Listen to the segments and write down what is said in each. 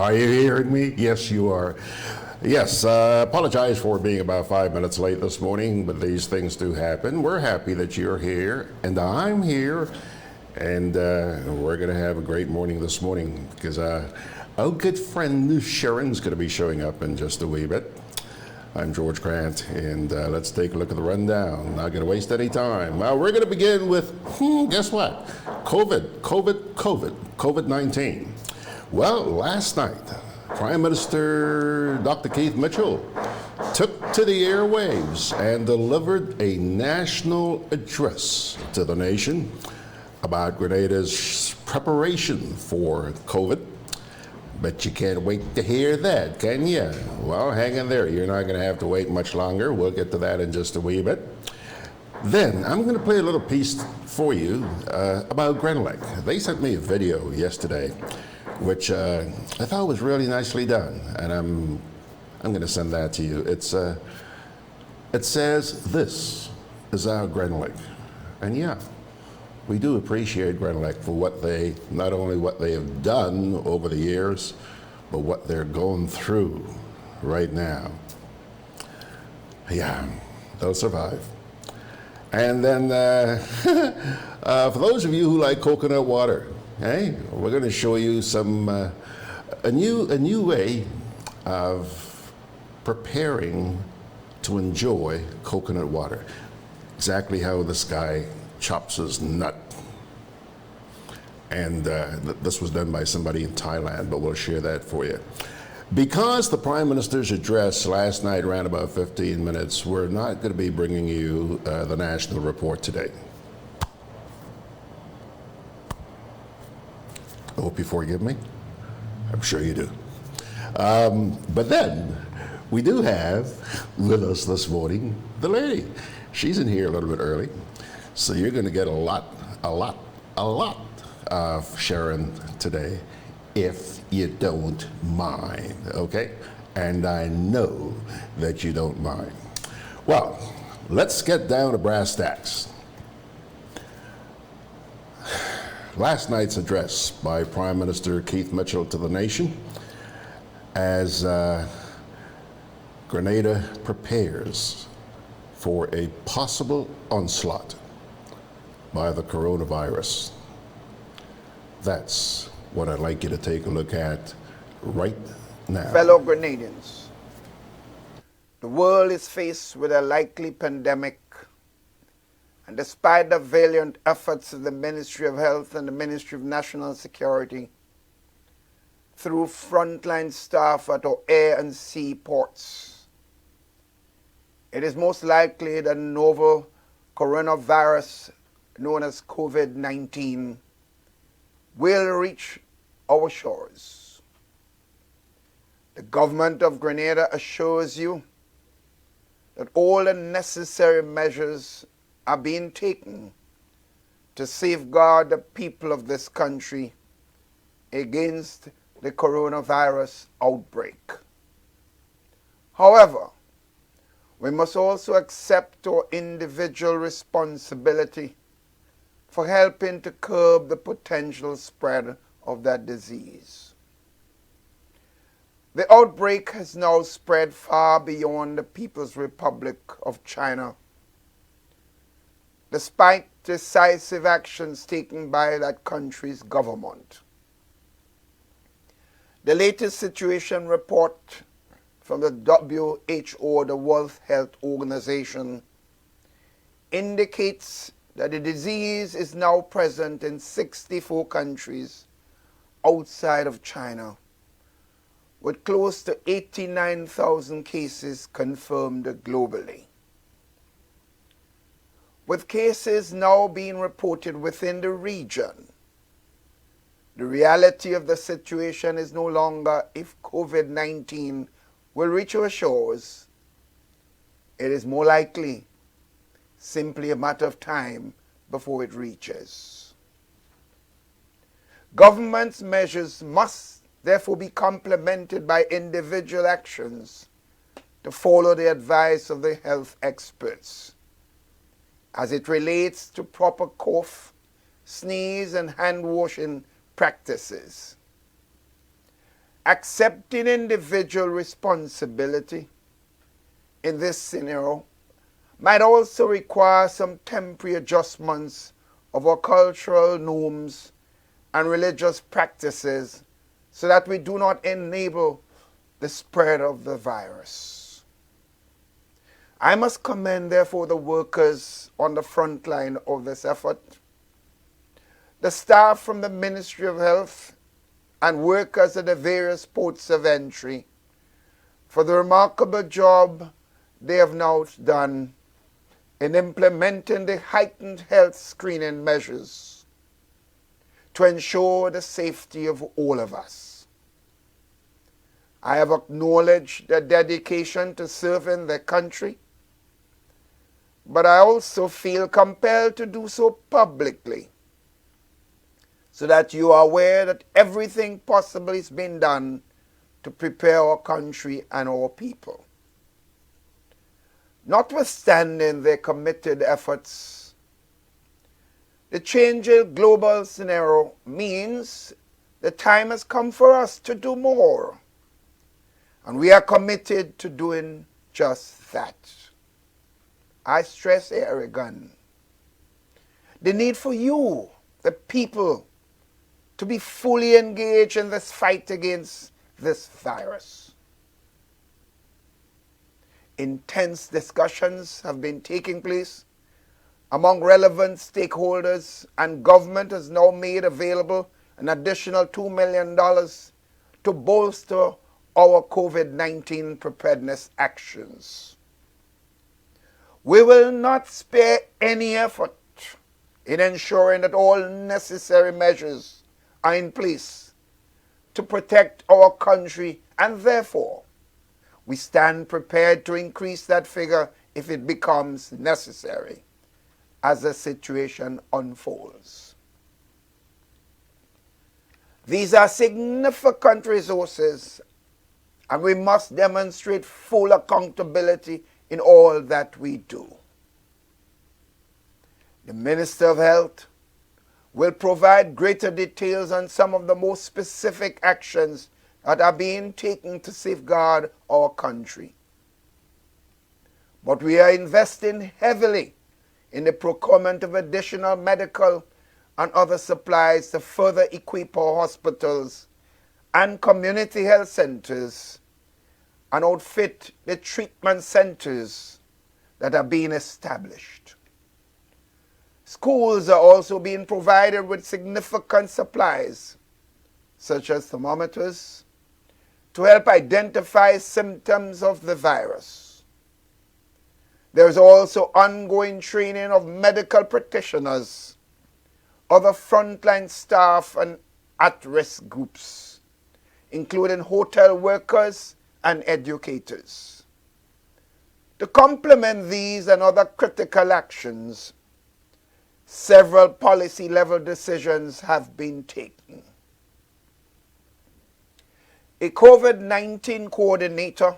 Are you hearing me? Yes, you are. Yes, apologize for being about 5 minutes late this morning, but these things do happen. We're happy that you're here, and I'm here, and we're going to have a great morning this morning because our good friend Sherron's going to be showing up in just a wee bit. I'm George Grant, and let's take a look at the rundown. Not going to waste any time. Well, we're going to begin with, guess what? COVID-19. Well, last night, Prime Minister Dr. Keith Mitchell took to the airwaves and delivered a national address to the nation about Grenada's preparation for COVID. But you can't wait to hear that, can you? Well, hang in there. You're not going to have to wait much longer. We'll get to that in just a wee bit. Then I'm going to play a little piece for you about Grenlec. They sent me a video yesterday, which I thought was really nicely done, and I'm going to send that to you. It says, "This is our Grenlec," and yeah. We do appreciate Grenlec for not only what they have done over the years, but what they're going through right now. Yeah, they'll survive. And then for those of you who like coconut water, hey, we're going to show you some a new way of preparing to enjoy coconut water. Exactly how this guy chops his nut. And this was done by somebody in Thailand, but we'll share that for you. Because the Prime Minister's address last night ran about 15 minutes, we're not going to be bringing you the national report today. I hope you forgive me. I'm sure you do. But then, we do have with us this morning the lady. She's in here a little bit early. So you're going to get a lot of Sherron today, if you don't mind, okay? And I know that you don't mind. Well, let's get down to brass tacks. Last night's address by Prime Minister Keith Mitchell to the nation as Grenada prepares for a possible onslaught by the coronavirus. That's what I'd like you to take a look at right now. Fellow Grenadians, the world is faced with a likely pandemic, and despite the valiant efforts of the Ministry of Health and the Ministry of National Security, through frontline staff at our air and sea ports, it is most likely that novel coronavirus known as COVID-19 will reach our shores. The government of Grenada assures you that all the necessary measures are being taken to safeguard the people of this country against the coronavirus outbreak. However, we must also accept our individual responsibility for helping to curb the potential spread of that disease. The outbreak has now spread far beyond the People's Republic of China, despite decisive actions taken by that country's government. The latest situation report from the WHO, the World Health Organization, indicates that the disease is now present in 64 countries outside of China, with close to 89,000 cases confirmed globally. With cases now being reported within the region, the reality of the situation is no longer if COVID-19 will reach our shores. It is more likely simply a matter of time before it reaches. Government's measures must therefore be complemented by individual actions to follow the advice of the health experts as it relates to proper cough, sneeze, and hand washing practices. Accepting individual responsibility in this scenario might also require some temporary adjustments of our cultural norms and religious practices so that we do not enable the spread of the virus. I must commend, therefore, the workers on the front line of this effort, the staff from the Ministry of Health, and workers at the various ports of entry for the remarkable job they have now done in implementing the heightened health screening measures to ensure the safety of all of us. I have acknowledged their dedication to serving their country, but I also feel compelled to do so publicly so that you are aware that everything possible is being done to prepare our country and our people. Notwithstanding their committed efforts, the changing global scenario means the time has come for us to do more, and we are committed to doing just that. I stress here again the need for you, the people, to be fully engaged in this fight against this virus. Intense discussions have been taking place among relevant stakeholders, and government has now made available an additional $2 million to bolster our COVID-19 preparedness actions. We will not spare any effort in ensuring that all necessary measures are in place to protect our country, and therefore we stand prepared to increase that figure if it becomes necessary as the situation unfolds. These are significant resources, and we must demonstrate full accountability in all that we do. The Minister of Health will provide greater details on some of the most specific actions that are being taken to safeguard our country. But we are investing heavily in the procurement of additional medical and other supplies to further equip our hospitals and community health centers and outfit the treatment centers that are being established. Schools are also being provided with significant supplies, such as thermometers, to help identify symptoms of the virus. There is also ongoing training of medical practitioners, other frontline staff, and at-risk groups, including hotel workers and educators. To complement these and other critical actions, several policy-level decisions have been taken. A COVID-19 coordinator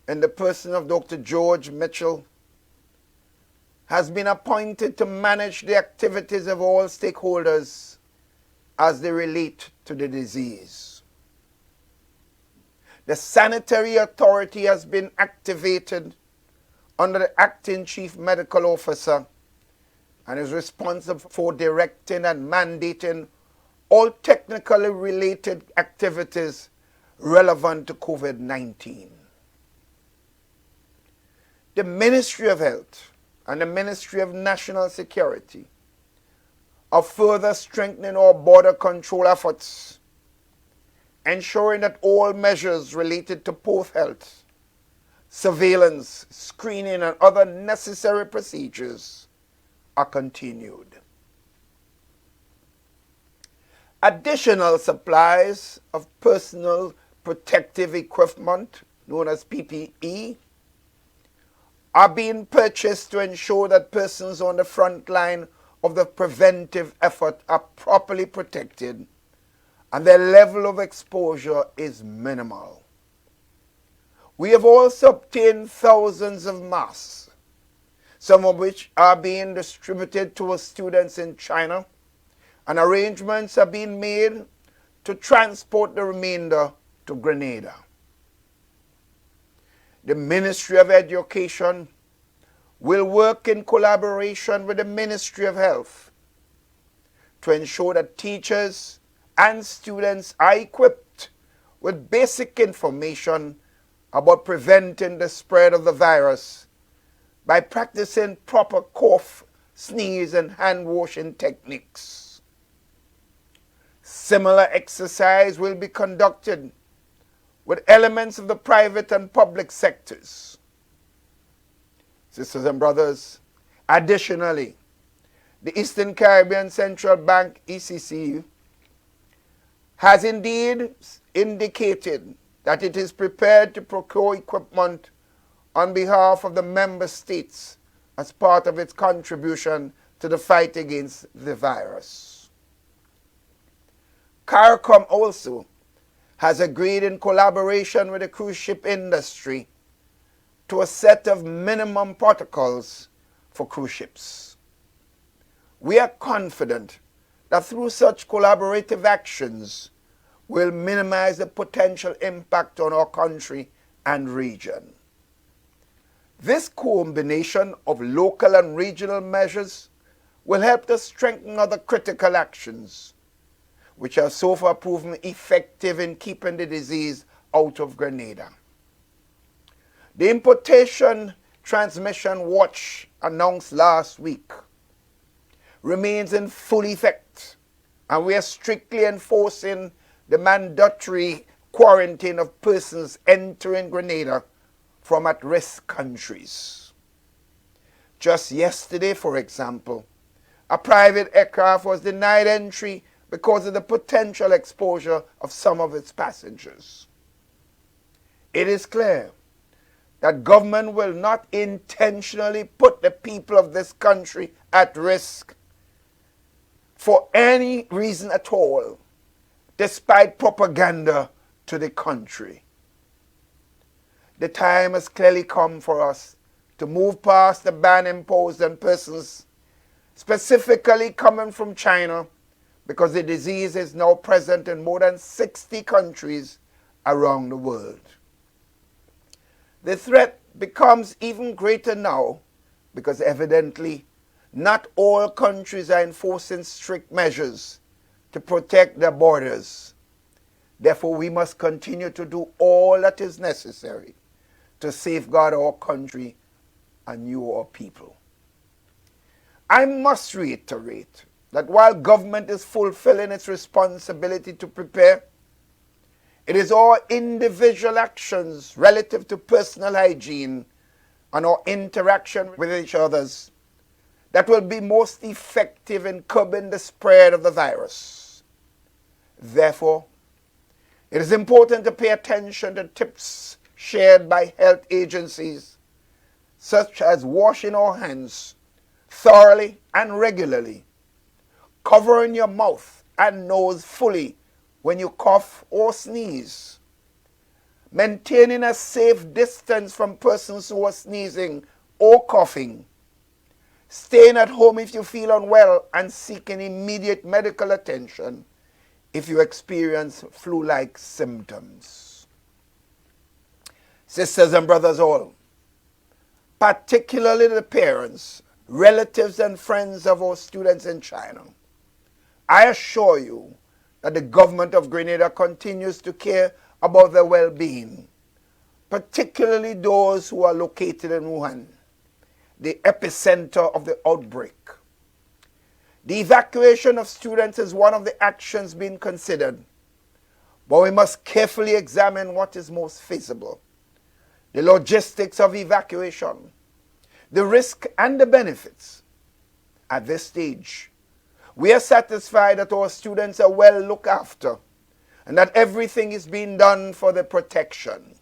in the person of Dr. George Mitchell has been appointed to manage the activities of all stakeholders as they relate to the disease. The Sanitary Authority has been activated under the Acting Chief Medical Officer and is responsible for directing and mandating all technically related activities relevant to COVID-19. The Ministry of Health and the Ministry of National Security are further strengthening our border control efforts, ensuring that all measures related to both health, surveillance, screening, and other necessary procedures are continued. Additional supplies of personal protective equipment, known as PPE, are being purchased to ensure that persons on the front line of the preventive effort are properly protected and their level of exposure is minimal. We have also obtained thousands of masks, some of which are being distributed to our students in China, and arrangements are being made to transport the remainder to Grenada. The Ministry of Education will work in collaboration with the Ministry of Health to ensure that teachers and students are equipped with basic information about preventing the spread of the virus by practicing proper cough, sneeze, and hand washing techniques. Similar exercise will be conducted with elements of the private and public sectors. Sisters and brothers, additionally, the Eastern Caribbean Central Bank, ECC, has indeed indicated that it is prepared to procure equipment on behalf of the member states as part of its contribution to the fight against the virus. CARICOM also has agreed in collaboration with the cruise ship industry to a set of minimum protocols for cruise ships. We are confident that through such collaborative actions, we'll minimize the potential impact on our country and region. This combination of local and regional measures will help to strengthen other critical actions, which have so far proven effective in keeping the disease out of Grenada. The Importation Transmission Watch announced last week remains in full effect, and we are strictly enforcing the mandatory quarantine of persons entering Grenada from at-risk countries. Just yesterday, for example, a private aircraft was denied entry because of the potential exposure of some of its passengers. It is clear that government will not intentionally put the people of this country at risk for any reason at all, despite propaganda to the contrary. The time has clearly come for us to move past the ban imposed on persons specifically coming from China, because the disease is now present in more than 60 countries around the world. The threat becomes even greater now because evidently not all countries are enforcing strict measures to protect their borders. Therefore, we must continue to do all that is necessary to safeguard our country and our people. I must reiterate that while government is fulfilling its responsibility to prepare, it is our individual actions relative to personal hygiene and our interaction with each other that will be most effective in curbing the spread of the virus. Therefore, it is important to pay attention to tips shared by health agencies, such as washing our hands thoroughly and regularly, covering your mouth and nose fully when you cough or sneeze, maintaining a safe distance from persons who are sneezing or coughing, staying at home if you feel unwell, and seeking immediate medical attention if you experience flu-like symptoms. Sisters and brothers all, particularly the parents, relatives, and friends of our students in China, I assure you that the government of Grenada continues to care about their well-being, particularly those who are located in Wuhan, the epicenter of the outbreak. The evacuation of students is one of the actions being considered, but we must carefully examine what is most feasible, the logistics of evacuation, the risk and the benefits. At this stage, we are satisfied that our students are well looked after and that everything is being done for their protection.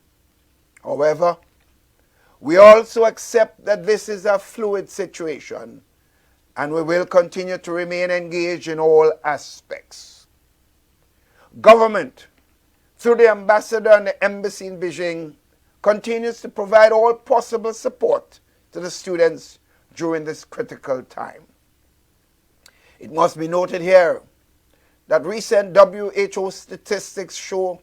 However, we also accept that this is a fluid situation and we will continue to remain engaged in all aspects. Government, through the ambassador and the embassy in Beijing, continues to provide all possible support to the students during this critical time. It must be noted here that recent WHO statistics show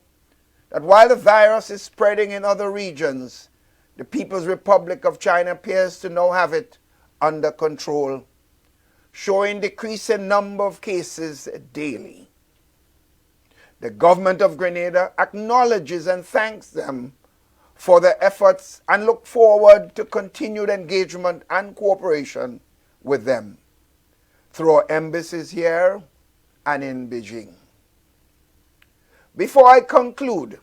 that while the virus is spreading in other regions, the People's Republic of China appears to now have it under control, showing decreasing number of cases daily. The government of Grenada acknowledges and thanks them for their efforts and look forward to continued engagement and cooperation with them through our embassies here and in Beijing. Before I conclude,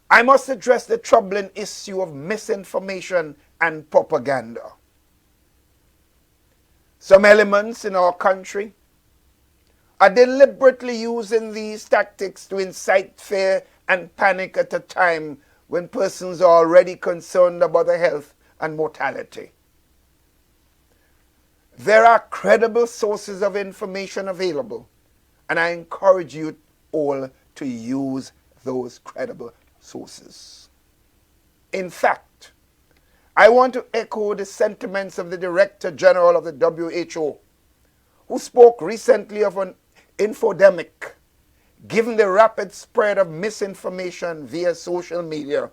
I must address the troubling issue of misinformation and propaganda. Some elements in our country are deliberately using these tactics to incite fear and panic at a time when persons are already concerned about their health and mortality. There are credible sources of information available, and I encourage you all to use those credible sources. In fact, I want to echo the sentiments of the Director General of the WHO, who spoke recently of an infodemic, given the rapid spread of misinformation via social media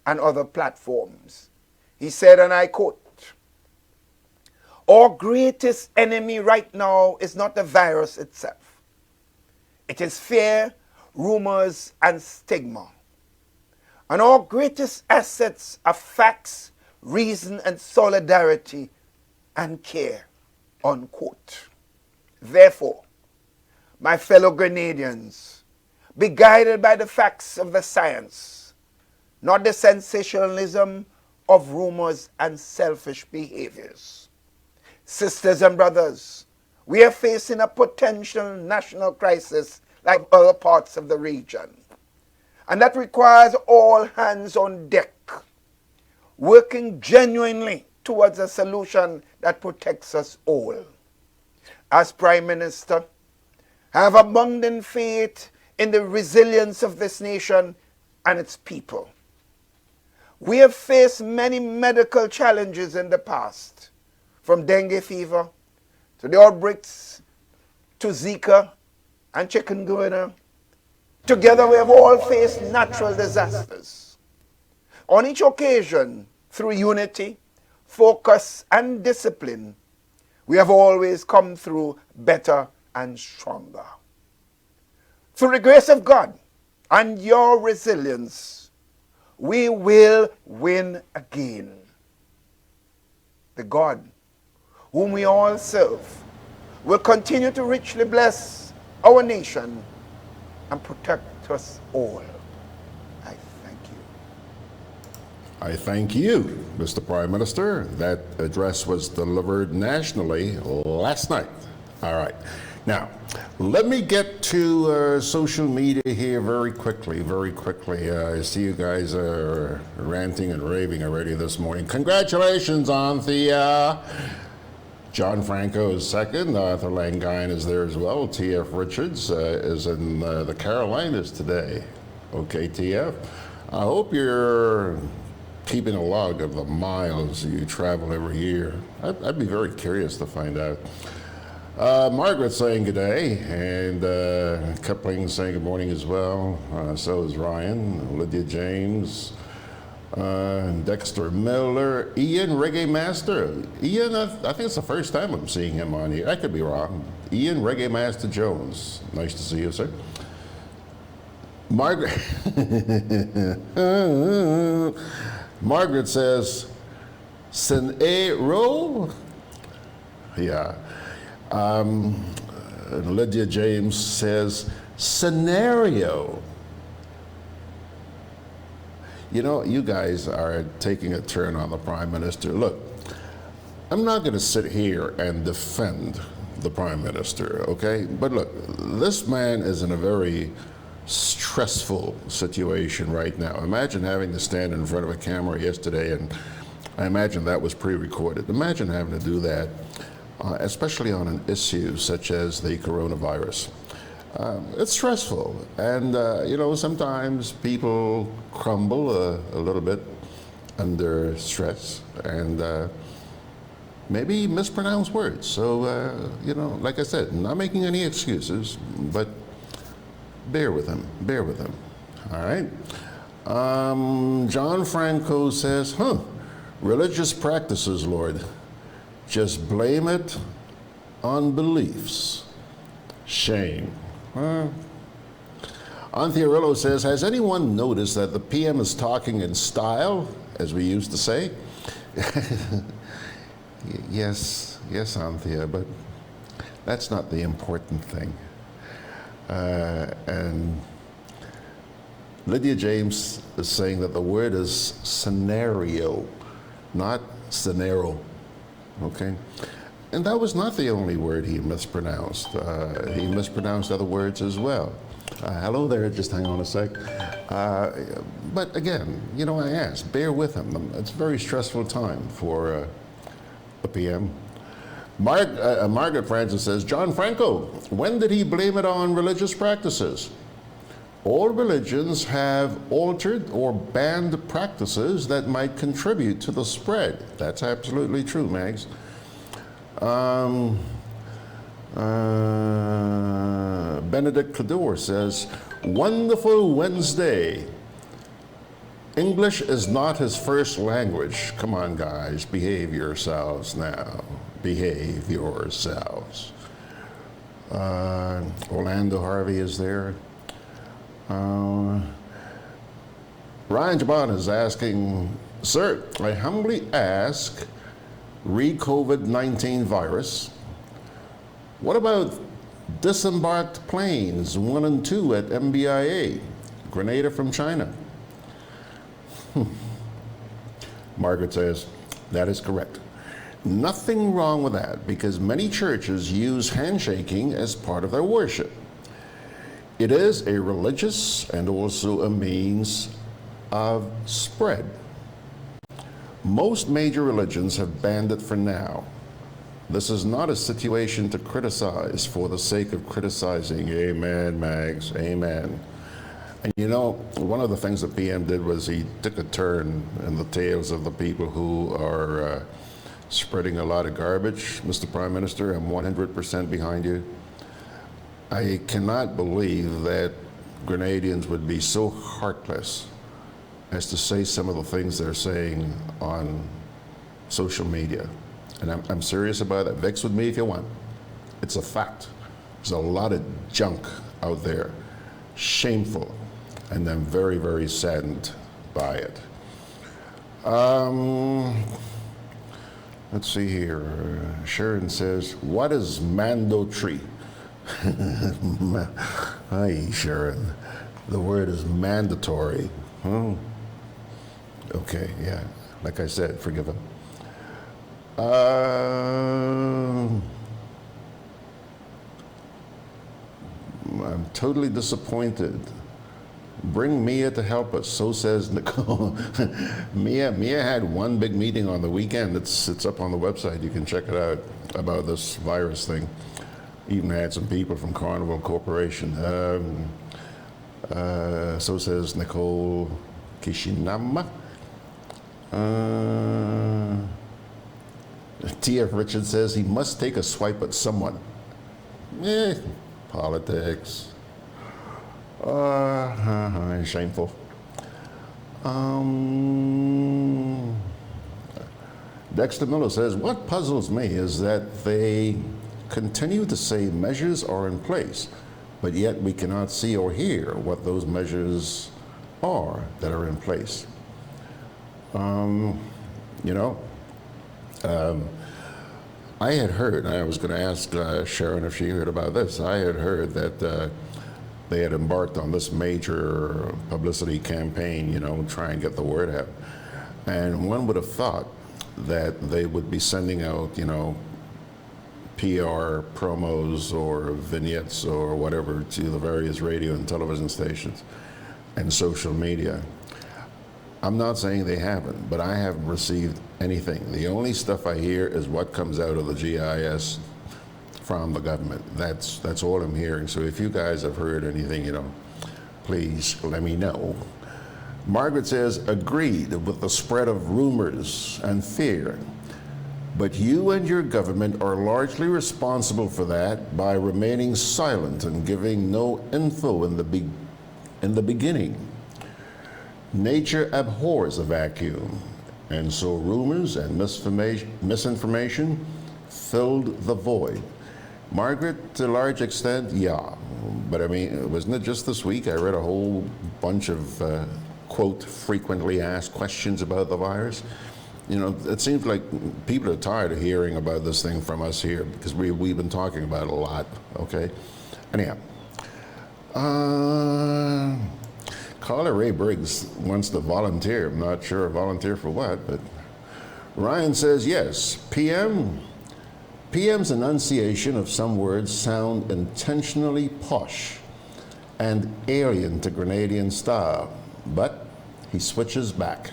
and other platforms. He said, and I quote, "Our greatest enemy right now is not the virus itself. It is fear, rumors, and stigma. And our greatest assets are facts, reason, and solidarity and care," unquote. Therefore, my fellow Grenadians, be guided by the facts of the science, not the sensationalism of rumors and selfish behaviors. Sisters and brothers, we are facing a potential national crisis like other parts of the region. And that requires all hands on deck, working genuinely towards a solution that protects us all. As Prime Minister, I have abundant faith in the resilience of this nation and its people. We have faced many medical challenges in the past, from dengue fever to the outbreaks to Zika and chikungunya. Together we have all faced natural disasters. On each occasion, through unity, focus, and discipline, we have always come through better and stronger. Through the grace of God and your resilience, we will win again. The God whom we all serve will continue to richly bless our nation and protect us all. I thank you. I thank you, Mr. Prime Minister. That address was delivered nationally last night. All right. Now, let me get to social media here very quickly. I see you guys are ranting and raving already this morning. Congratulations, Anthea. John Franco is second. Arthur Langine is there as well. T.F. Richards is in the Carolinas today. Okay, T.F. I hope you're keeping a log of the miles you travel every year. I'd be very curious to find out. Margaret saying good day, and Coupling saying good morning as well. So is Ryan, Lydia James, Dexter Miller, Ian Reggae Master. Ian, I think it's the first time I'm seeing him on here. I could be wrong. Ian Reggae Master Jones. Nice to see you, sir. Margaret. Margaret says, "Scenario." Yeah. Lydia James says, "Scenario." You know, you guys are taking a turn on the Prime Minister. Look, I'm not going to sit here and defend the Prime Minister, okay? But look, this man is in a very stressful situation right now. Imagine having to stand in front of a camera yesterday, and I imagine that was pre-recorded. Imagine having to do that, especially on an issue such as the coronavirus. It's stressful, and you know, sometimes people crumble a little bit under stress, and maybe mispronounce words. So, like I said, not making any excuses, but bear with him, all right? John Franco says, religious practices, Lord, just blame it on beliefs. Shame. Anthiorillo says, has anyone noticed that the PM is talking in style, as we used to say? Yes, Anthea, but that's not the important thing. And Lydia James is saying that the word is scenario, not scenario, okay? And that was not the only word he mispronounced. He mispronounced other words as well. Hello there, just hang on a sec. But again, I asked, bear with him. It's a very stressful time for a PM. Margaret Francis says, John Franco, when did he blame it on religious practices? All religions have altered or banned practices that might contribute to the spread. That's absolutely true, Mags. Benedict Cador says, wonderful Wednesday. English is not his first language. Come on, guys, behave yourselves now. Behave yourselves. Orlando Harvey is there. Ryan Jabon is asking, sir, I humbly ask, COVID-19 virus, what about disembarked planes 1 and 2 at MBIA, Grenada from China? Margaret says, that is correct. Nothing wrong with that because many churches use handshaking as part of their worship. It is a religious and also a means of spread. Most major religions have banned it for now. This is not a situation to criticize for the sake of criticizing. Amen, Mags, amen. And one of the things the PM did was he took a turn in the tails of the people who are spreading a lot of garbage. Mr. Prime Minister, I'm 100% behind you. I cannot believe that Grenadians would be so heartless as to say some of the things they're saying on social media. And I'm serious about it. Vex with me if you want. It's a fact. There's a lot of junk out there. Shameful. And I'm very, very saddened by it. Let's see here. Sharon says, what is Mando tree? Hi, Sharon. The word is mandatory. Okay, yeah. Like I said, forgive him. I'm totally disappointed. Bring Mia to help us, so says Nicole. Mia had one big meeting on the weekend. It's up on the website. You can check it out about this virus thing. Even had some people from Carnival Corporation. So says Nicole Kishinama. T.F. Richard says he must take a swipe at someone. Politics. Shameful. Dexter Miller says, what puzzles me is that they continue to say measures are in place, but yet we cannot see or hear what those measures are that are in place. I had heard, and I was going to ask Sherron if she heard about this, I had heard that they had embarked on this major publicity campaign, try and get the word out. And one would have thought that they would be sending out, PR promos or vignettes or whatever to the various radio and television stations and social media. I'm not saying they haven't, but I haven't received anything. The only stuff I hear is what comes out of the GIS from the government. That's all I'm hearing. So if you guys have heard anything, please let me know. Margaret says, agreed with the spread of rumors and fear. But you and your government are largely responsible for that by remaining silent and giving no info in the beginning. Nature abhors a vacuum, and so rumors and misinformation filled the void. Margaret, to a large extent, yeah. But I mean, wasn't it just this week I read a whole bunch of, quote, frequently asked questions about the virus? You know, it seems like people are tired of hearing about this thing from us here because we've been talking about it a lot, okay? Anyhow. Carla Ray Briggs wants to volunteer. I'm not sure volunteer for what, but Ryan says yes. PM's enunciation of some words sound intentionally posh and alien to Grenadian style, but he switches back.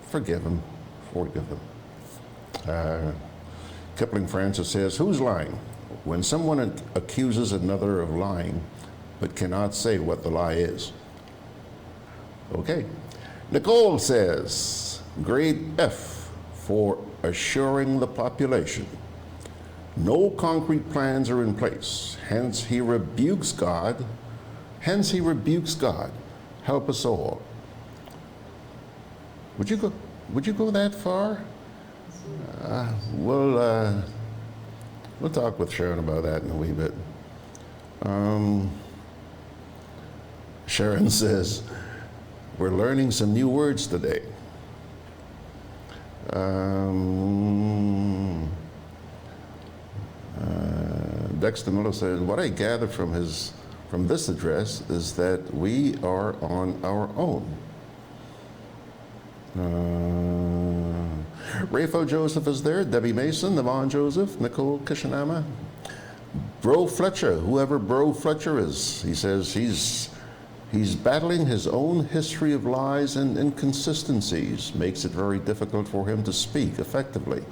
Forgive him. Kipling Francis says, who's lying? When someone accuses another of lying, but cannot say what the lie is. Okay. Nicole says, grade F for assuring the population. No concrete plans are in place. Hence he rebukes God. Help us all. Would you go that far? We'll talk with Sherron about that in a wee bit. Sherron says, we're learning some new words today. Dexter Miller says, what I gather from this address is that we are on our own. Raphael Joseph is there, Debbie Mason, Navon Joseph, Nicole Kishinama, Bro Fletcher, whoever Bro Fletcher is, he says he's battling his own history of lies and inconsistencies, makes it very difficult for him to speak effectively.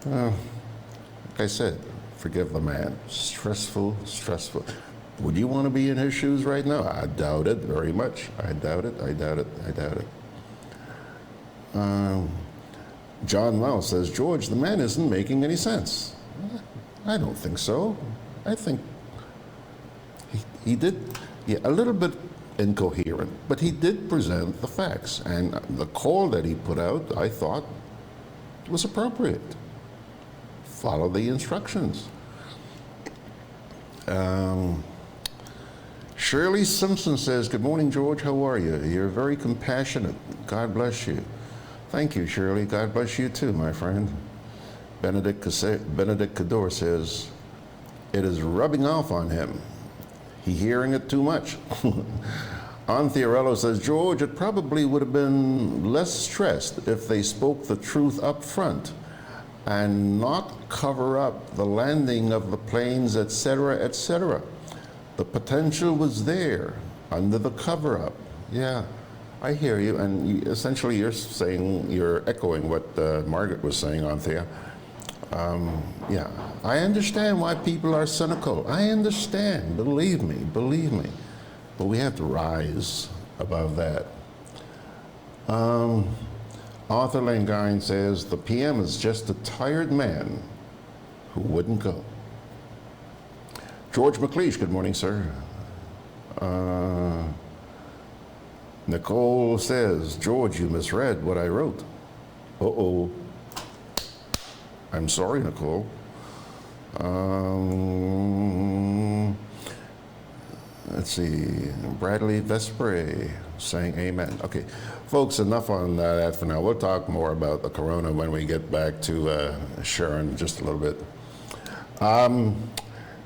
Like I said, forgive the man. Stressful. Would you want to be in his shoes right now? I doubt it very much. I doubt it. John Lau says, George, the man isn't making any sense. I don't think so. I think he did, a little bit incoherent, but he did present the facts. And the call that he put out, I thought, was appropriate. Follow the instructions. Shirley Simpson says, good morning, George. How are you? You're very compassionate. God bless you. Thank you, Shirley. God bless you too, my friend. Benedict Cador says, it is rubbing off on him. He hearing it too much. Antheorello says, George, it probably would have been less stressed if they spoke the truth up front and not cover up the landing of the planes, etc., etc. The potential was there under the cover-up. Yeah, I hear you, and essentially you're echoing what Margaret was saying, Anthea. Yeah, I understand why people are cynical. I understand, believe me. But we have to rise above that. Arthur Langine says, the PM is just a tired man who wouldn't go. George McLeish, good morning, sir. Nicole says, George, you misread what I wrote. Uh-oh. I'm sorry, Nicole. Let's see, Bradley Vespre saying amen. Okay, folks, enough on that for now. We'll talk more about the corona when we get back to Sherron in just a little bit.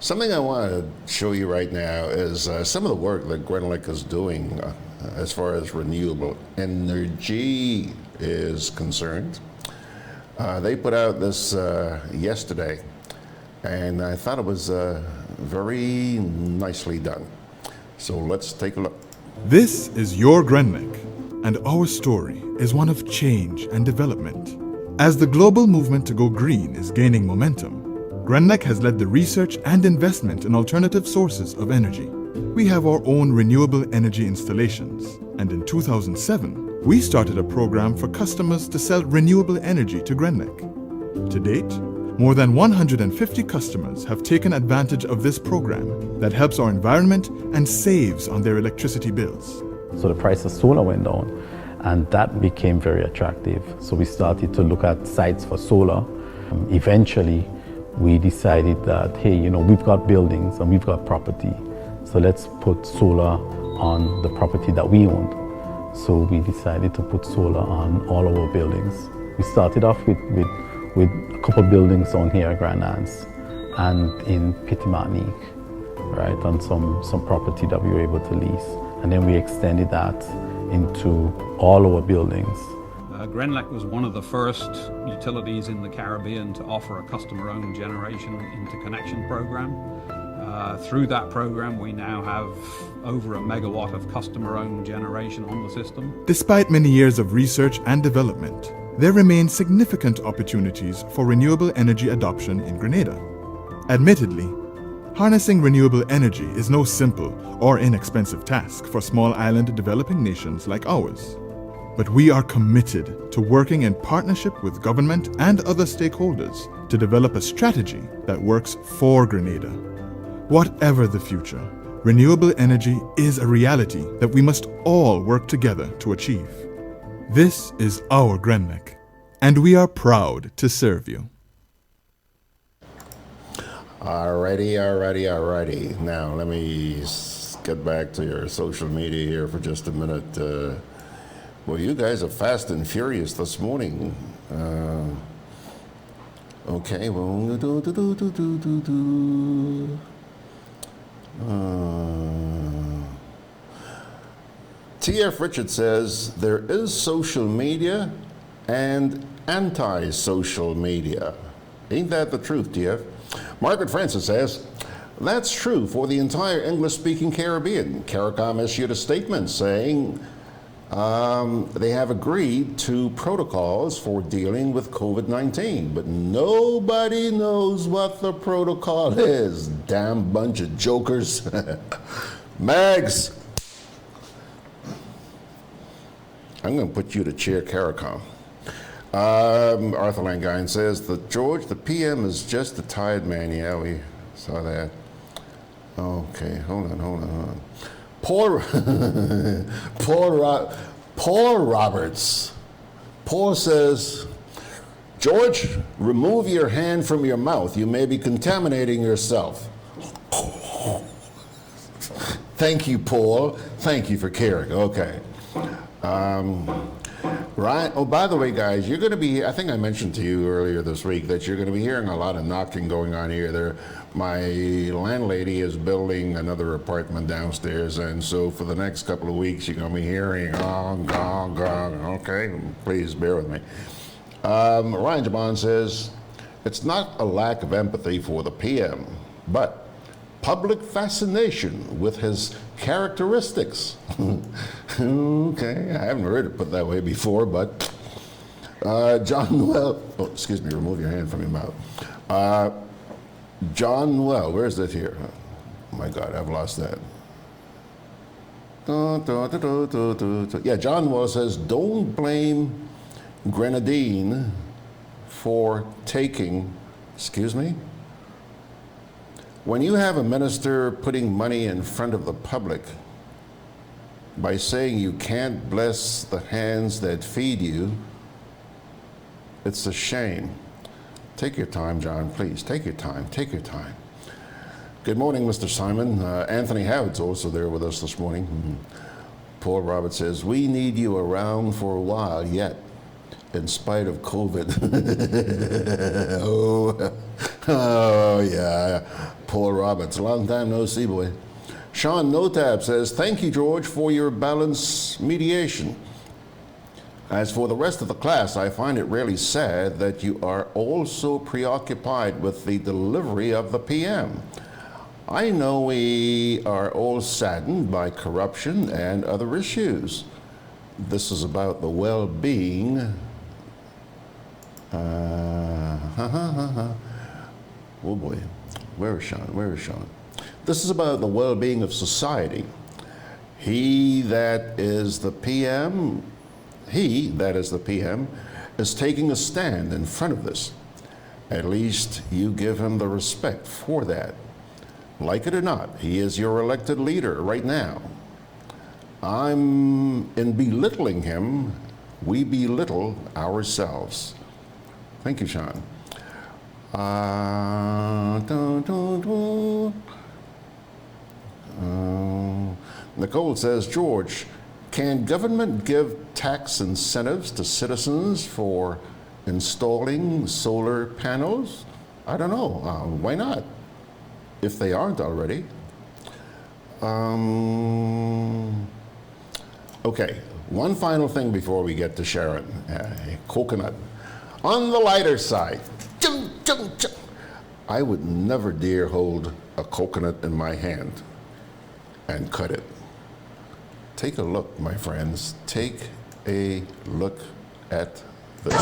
Something I want to show you right now is some of the work that Grenlec is doing as far as renewable energy is concerned. They put out this yesterday, and I thought it was very nicely done. So let's take a look. This is your Grenlec, and our story is one of change and development. As the global movement to go green is gaining momentum, Grenlec has led the research and investment in alternative sources of energy. We have our own renewable energy installations, and in 2007, we started a program for customers to sell renewable energy to Grenlec. To date, more than 150 customers have taken advantage of this program that helps our environment and saves on their electricity bills. So the price of solar went down, and that became very attractive. So we started to look at sites for solar. Eventually, we decided that, hey, you know, we've got buildings and we've got property, so let's put solar on the property that we owned. So we decided to put solar on all our buildings. We started off with a couple of buildings on here at Grandlands and in Petit Martinique, right, on some property that we were able to lease. And then we extended that into all our buildings. Grenlec was one of the first utilities in the Caribbean to offer a customer-owned generation interconnection program. Through that program, we now have over a megawatt of customer-owned generation on the system. Despite many years of research and development, there remain significant opportunities for renewable energy adoption in Grenada. Admittedly, harnessing renewable energy is no simple or inexpensive task for small island developing nations like ours. But we are committed to working in partnership with government and other stakeholders to develop a strategy that works for Grenada. Whatever the future, renewable energy is a reality that we must all work together to achieve. This is our Grenlec, and we are proud to serve you. Alrighty. Now, let me get back to your social media here for just a minute. Well, you guys are fast and furious this morning. Okay, well, T.F. Richard says there is social media and anti-social media. Ain't that the truth, T.F.? Margaret Francis says, that's true for the entire English-speaking Caribbean. CARICOM issued a statement saying they have agreed to protocols for dealing with COVID-19, but nobody knows what the protocol is. Damn bunch of jokers. Mags, I'm going to put you to chair CARICOM. Arthur Langine says that George, the PM is just a tired man. Yeah, we saw that. Okay, hold on. Paul Roberts. Paul says, George, remove your hand from your mouth. You may be contaminating yourself. Thank you, Paul. Thank you for caring. Okay. Right. Oh, by the way, guys, you're going to be, I think I mentioned to you earlier this week that you're going to be hearing a lot of knocking going on here. My landlady is building another apartment downstairs, and so for the next couple of weeks, you're going to be hearing gong. Okay, please bear with me. Ryan Jabon says, it's not a lack of empathy for the PM, but public fascination with his characteristics. Okay, I haven't heard it put that way before, but John Noel, excuse me, remove your hand from your mouth. John Noel, where is that here? Oh my God, I've lost that. Yeah, John Noel says, don't blame Grenadine for taking, excuse me? When you have a minister putting money in front of the public by saying you can't bless the hands that feed you, it's a shame. Take your time, John, please. Take your time. Good morning, Mr. Simon. Anthony Howard's also there with us this morning. Paul Roberts says, we need you around for a while yet, in spite of COVID. Oh, yeah. Paul Roberts, long time no see, boy. Sean Notab says, thank you, George, for your balanced mediation. As for the rest of the class, I find it really sad that you are all so preoccupied with the delivery of the PM. I know we are all saddened by corruption and other issues. This is about the well-being. Oh boy, where is Sean? This is about the well-being of society. He that is the PM he, that is the PM, is taking a stand in front of this. At least you give him the respect for that. Like it or not, he is your elected leader right now. In belittling him, we belittle ourselves. Thank you, Sean. Nicole says, George, can government give tax incentives to citizens for installing solar panels? I don't know. Why not? If they aren't already. Okay, one final thing before we get to Sherron. Coconut. On the lighter side, I would never dare hold a coconut in my hand and cut it. Take a look, my friends. Take a look at this.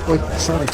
Oi, sorry.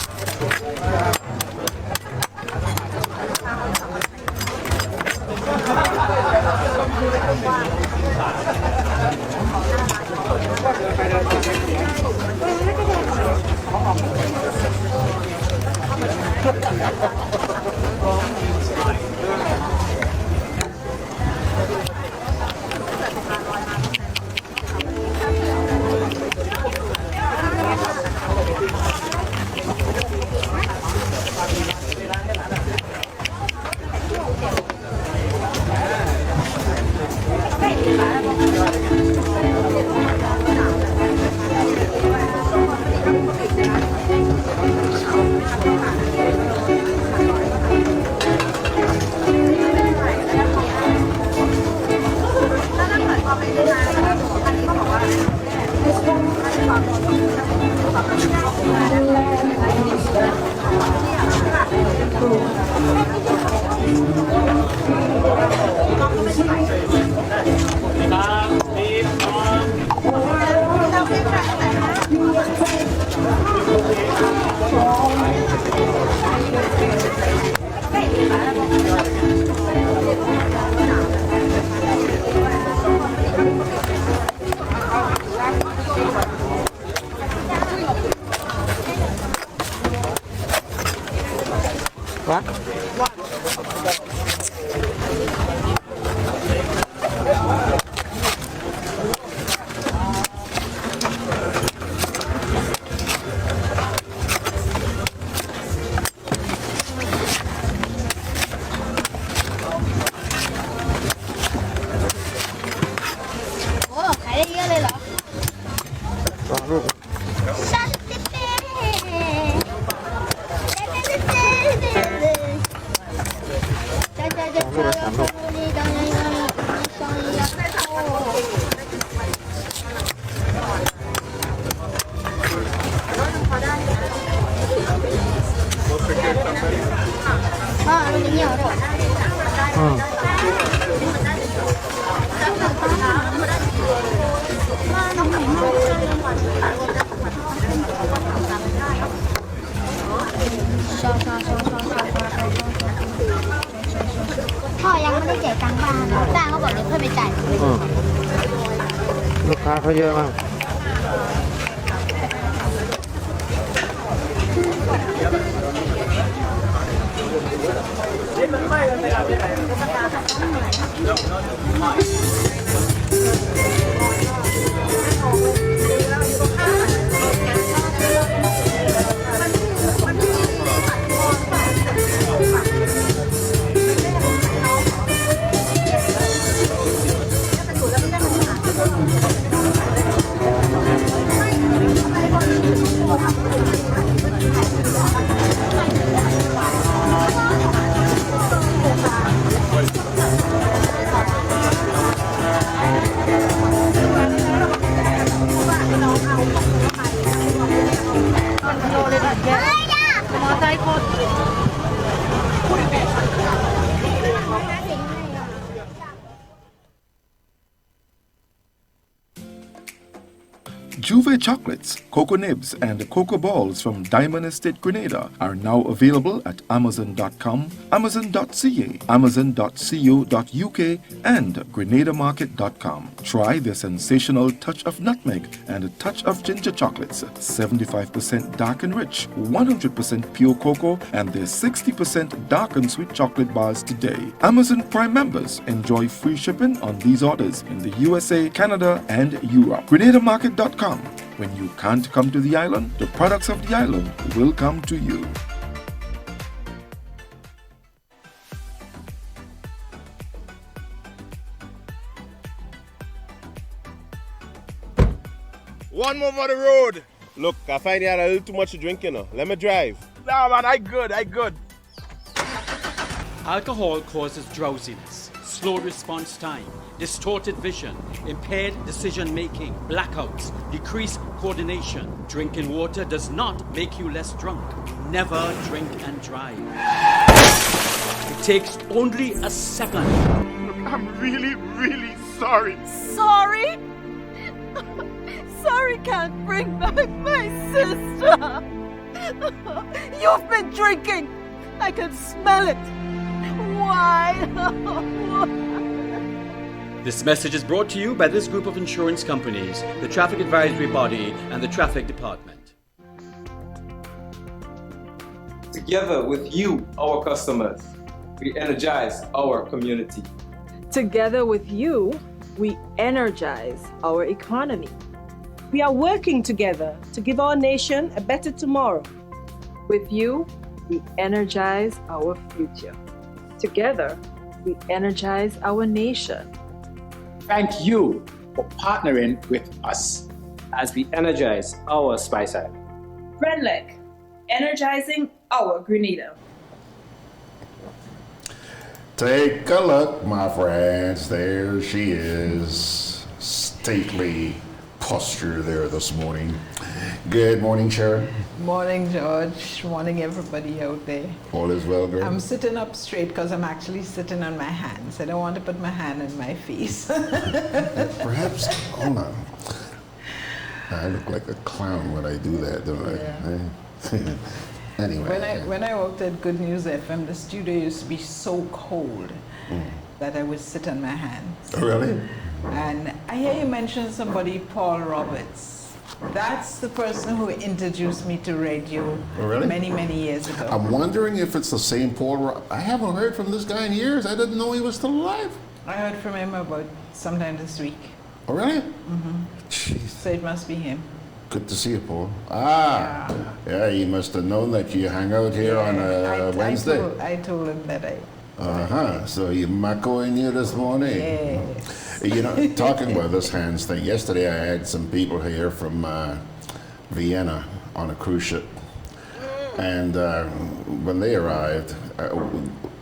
เขาเยอะมาก Juve chocolates, cocoa nibs, and cocoa balls from Diamond Estate Grenada are now available at Amazon.com, Amazon.ca, Amazon.co.uk, and GrenadaMarket.com. Try their sensational touch of nutmeg and a touch of ginger chocolates, 75% dark and rich, 100% pure cocoa, and their 60% dark and sweet chocolate bars today. Amazon Prime members enjoy free shipping on these orders in the USA, Canada, and Europe. GrenadaMarket.com. When you can't come to the island, the products of the island will come to you. One more for the road. Look, I find you had a little too much to drink, you know. Let me drive. Nah, man, I good. Alcohol causes drowsiness, slow response time, distorted vision, impaired decision-making, blackouts, decreased coordination. Drinking water does not make you less drunk. Never drink and drive. It takes only a second. Look, I'm really sorry. Sorry? Sorry can't bring back my sister. You've been drinking. I can smell it. Why? This message is brought to you by this group of insurance companies, the Traffic Advisory Body, and the Traffic Department. Together with you, our customers, we energize our community. Together with you, we energize our economy. We are working together to give our nation a better tomorrow. With you, we energize our future. Together, we energize our nation. Thank you for partnering with us as we energize our Spice Island. Grenlec, energizing our Grenada. Take a look, my friends. There she is. Stately posture there this morning. Good morning, Sherron. Morning, George. Morning, everybody out there. All is well, girl? I'm sitting up straight because I'm actually sitting on my hands. I don't want to put my hand in my face. Perhaps, hold on. I look like a clown when I do that, don't I? Anyway. When I worked at Good News FM, the studio used to be so cold that I would sit on my hands. Oh, really? And I hear you mention somebody, Paul Roberts. That's the person who introduced me to radio many, many years ago. I'm wondering if it's the same Paul. I haven't heard from this guy in years. I didn't know he was still alive. I heard from him about sometime this week. Oh, really? Mm-hmm. So it must be him. Good to see you, Paul. Yeah, he must have known that you hang out here on a Wednesday. I told him that I... So you maccoing you this morning? Yes. You know, talking about this hands thing, yesterday I had some people here from Vienna on a cruise ship. And when they arrived,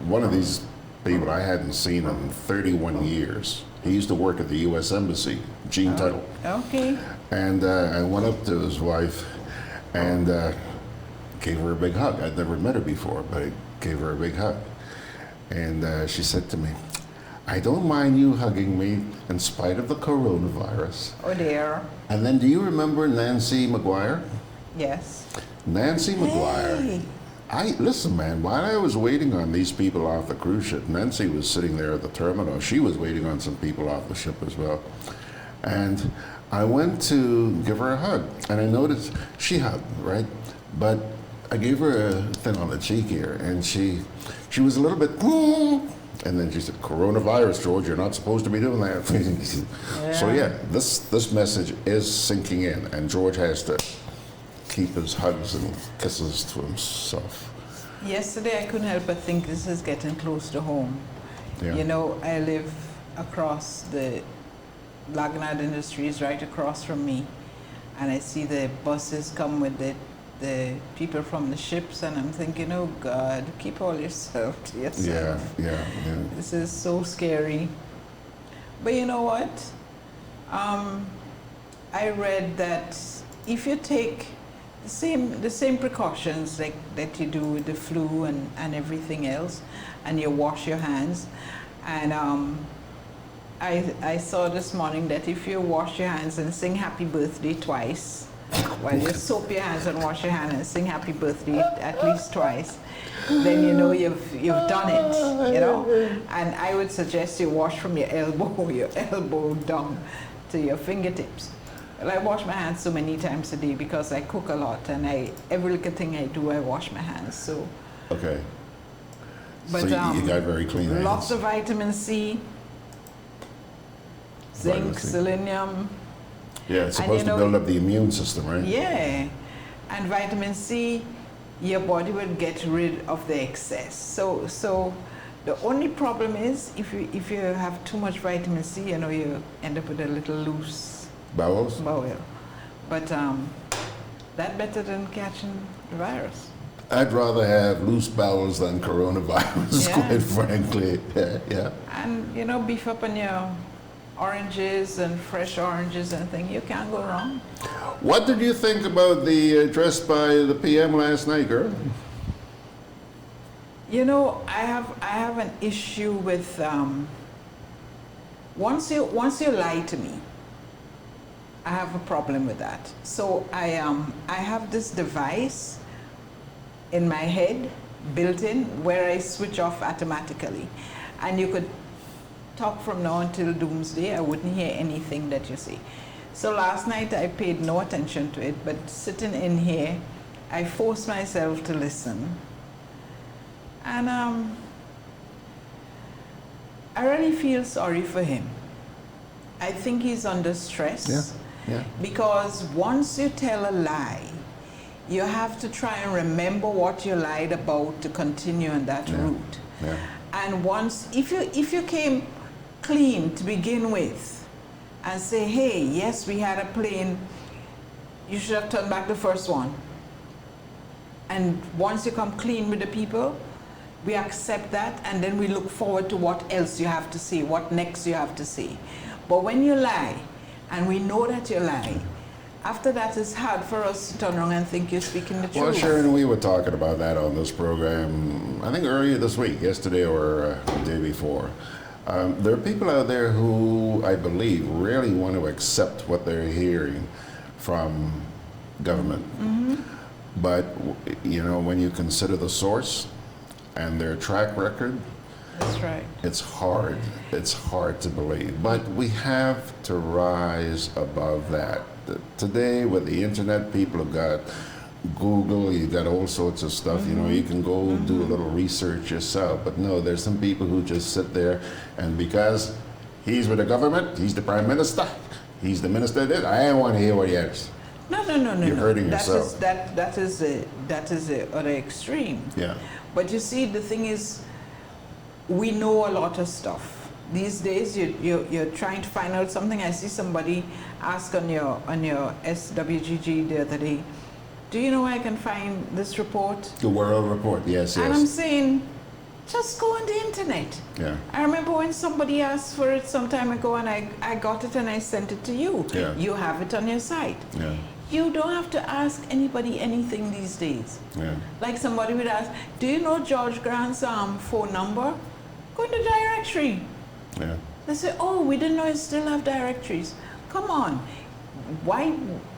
one of these people I hadn't seen in 31 years. He used to work at the U.S. Embassy, Gene Tuttle. Okay. And I went up to his wife and gave her a big hug. I'd never met her before, but I gave her a big hug. And she said to me, I don't mind you hugging me in spite of the coronavirus. Oh dear. And then do you remember Nancy McGuire? Yes. Nancy McGuire. Listen, man, while I was waiting on these people off the cruise ship, Nancy was sitting there at the terminal. She was waiting on some people off the ship as well. And I went to give her a hug, and I noticed she hugged, right? But I gave her a thing on the cheek here, and she was a little bit, and then she said, coronavirus, George, you're not supposed to be doing that. So yeah, this message is sinking in, and George has to keep his hugs and kisses to himself. Yesterday I couldn't help but think this is getting close to home. Yeah. You know, I live across the Lagnard Industries right across from me, and I see the buses come with the people from the ships, and I'm thinking, oh God, keep all yourself to yourself. Yeah. This is so scary. But you know what? I read that if you take the same precautions like that you do with the flu and everything else, and you wash your hands, and I saw this morning that if you wash your hands and sing happy birthday twice, well, you soap your hands and wash your hands and sing happy birthday at least twice, then you know you've done it, you know. And I would suggest you wash from your elbow down to your fingertips. Well, I wash my hands so many times a day because I cook a lot, and every little thing I do, I wash my hands. So okay. But so you got very clean hands. Lots of vitamin C, zinc, selenium. Yeah, it's supposed to build up the immune system, right? Yeah, and vitamin C, your body will get rid of the excess. So the only problem is if you have too much vitamin C, you know, you end up with a little loose bowels. But that better than catching the virus. I'd rather have loose bowels than coronavirus, quite frankly. Yeah. And you know, beef up on your oranges and fresh oranges and things. You can't go wrong. What did you think about the address by the PM last night, girl? You know, I have an issue with once you lie to me, I have a problem with that. So I have this device in my head, built in, where I switch off automatically, and you could talk from now until doomsday. I wouldn't hear anything that you say. So last night I paid no attention to it, but sitting in here, I forced myself to listen. And I really feel sorry for him. I think he's under stress. Yeah. Because once you tell a lie, you have to try and remember what you lied about to continue on that route. Yeah. And once, if you came clean to begin with and say, hey, yes, we had a plane, you should have turned back the first one. And once you come clean with the people, we accept that, and then we look forward to what else you have to say, what next you have to say. But when you lie, and we know that you lie, after that it's hard for us to turn around and think you're speaking the truth. Well, Sherron, we were talking about that on this program, I think earlier this week, yesterday or the day before. There are people out there who, I believe, really want to accept what they're hearing from government. Mm-hmm. But, you know, when you consider the source and their track record, that's right. It's hard to believe. But we have to rise above that. Today, with the internet, people have got Google, you've got all sorts of stuff. Mm-hmm. You know, you can go do a little research yourself. But no, there's some people who just sit there, and because he's with the government, he's the prime minister, he's the minister of this, I don't want to hear what he has. No. You're hurting yourself. That is the other extreme. Yeah. But you see, the thing is, we know a lot of stuff. These days, you're trying to find out something. I see somebody ask on your SWGG the other day, do you know where I can find this report? The World Report, yes. And I'm saying, just go on the internet. Yeah. I remember when somebody asked for it some time ago, and I got it and I sent it to you. Yeah. You have it on your site. Yeah. You don't have to ask anybody anything these days. Yeah. Like somebody would ask, do you know George Grant's phone number? Go in the directory. Yeah. They say, oh, we didn't know you still have directories. Come on. Why?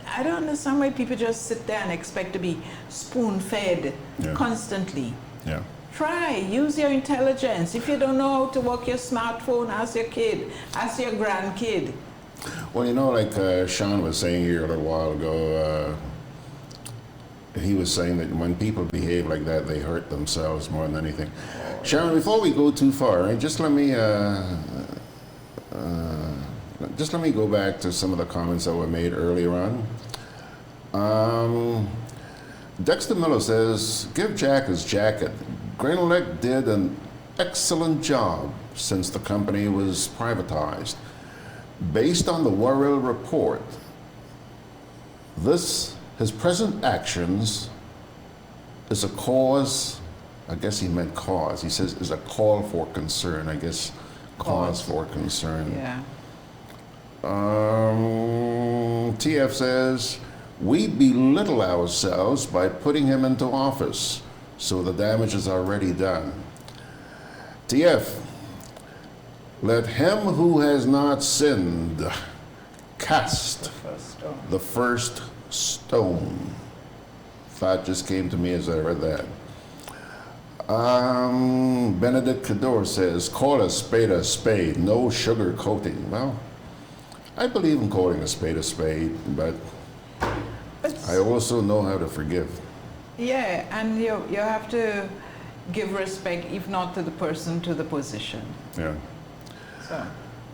I don't understand why people just sit there and expect to be spoon-fed constantly. Yeah. Try, use your intelligence. If you don't know how to work your smartphone, ask your kid, ask your grandkid. Well, you know, like Sean was saying here a little while ago, he was saying that when people behave like that, they hurt themselves more than anything. Sherron, before we go too far, just let me go back to some of the comments that were made earlier on. Dexter Miller says, give Jack his jacket. Grenlec did an excellent job since the company was privatized. Based on the Worrell report, his present actions is a cause, I guess he meant cause. He says is a call for concern, I guess cause for concern. Yeah. TF says, we belittle ourselves by putting him into office, so the damage is already done. TF, Let him who has not sinned cast the first stone. Thought just came to me as I read that. Benedict Cador says, call a spade, no sugar coating. Well, I believe in calling a spade, but I also know how to forgive. Yeah, and you have to give respect, if not to the person, to the position. Yeah. So.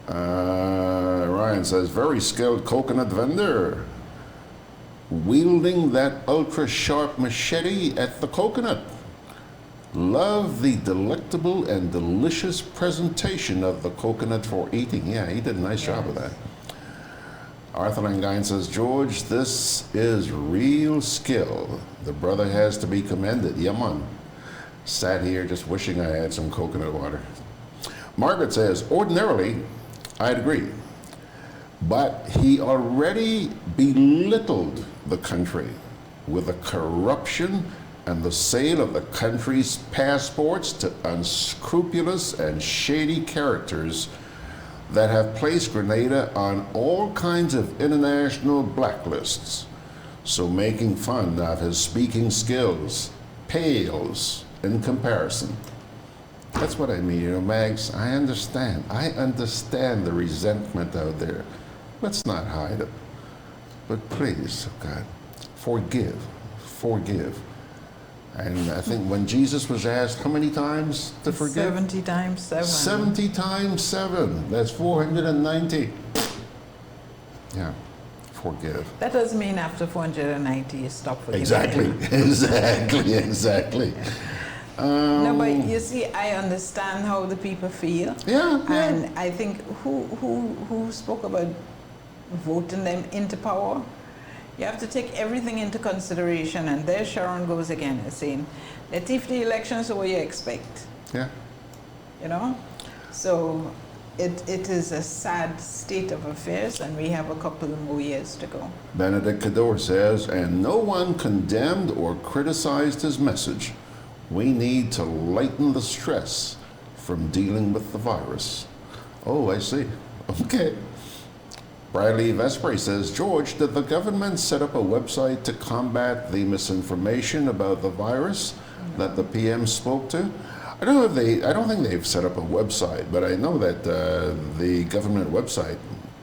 Ryan says, very skilled coconut vendor, wielding that ultra-sharp machete at the coconut. Love the delectable and delicious presentation of the coconut for eating. Yeah, he did a nice job of that. Arthur Langine says, George, this is real skill. The brother has to be commended. Yeah, man. Sat here just wishing I had some coconut water. Margaret says, ordinarily, I'd agree. But he already belittled the country with the corruption and the sale of the country's passports to unscrupulous and shady characters that have placed Grenada on all kinds of international blacklists. So making fun of his speaking skills pales in comparison. That's what I mean, you know, Mags, I understand the resentment out there. Let's not hide it. But please, God, forgive. And I think when Jesus was asked how many times to forgive? 70 times 7. 70 times 7. That's 490. Yeah, forgive. That doesn't mean after 490 you stop forgiving. Exactly. No, but you see, I understand how the people feel. Yeah. And I think who spoke about voting them into power? You have to take everything into consideration, and there Sherron goes again, saying, let's see if the elections are what you expect. Yeah. You know? So it is a sad state of affairs, and we have a couple more years to go. Benedict Cador says, and no one condemned or criticized his message. We need to lighten the stress from dealing with the virus. Oh, I see. Okay. Bradley Vespre says, George, did the government set up a website to combat the misinformation about the virus that the PM spoke to? I don't think they've set up a website, but I know that the government website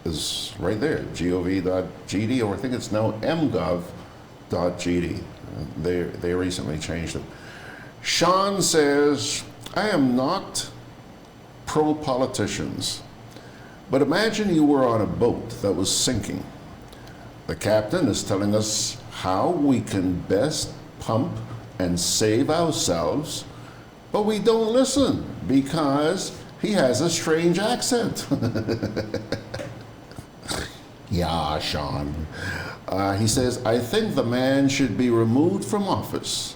is right there, gov.gd, or I think it's now mgov.gd. They recently changed it. Sean says, I am not pro-politicians. But imagine you were on a boat that was sinking. The captain is telling us how we can best pump and save ourselves, but we don't listen because he has a strange accent. Yeah, Sean. He says, I think the man should be removed from office,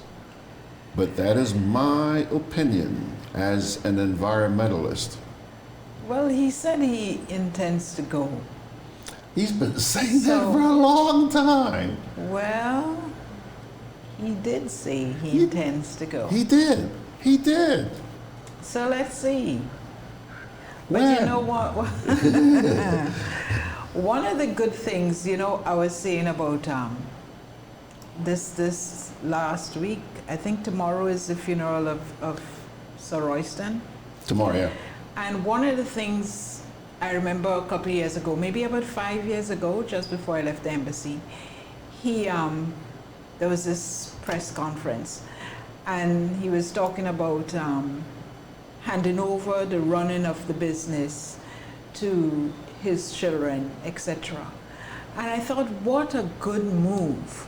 but that is my opinion as an environmentalist. Well, he said he intends to go. He's been saying that for a long time. Well, he did say he intends to go. He did. So let's see. When? But you know what? One of the good things, you know, I was saying about this last week, I think tomorrow is the funeral of Sir Royston. Tomorrow, yeah. And one of the things I remember a couple of years ago, maybe about 5 years ago, just before I left the embassy, there was this press conference, and he was talking about handing over the running of the business to his children, etc. And I thought, what a good move.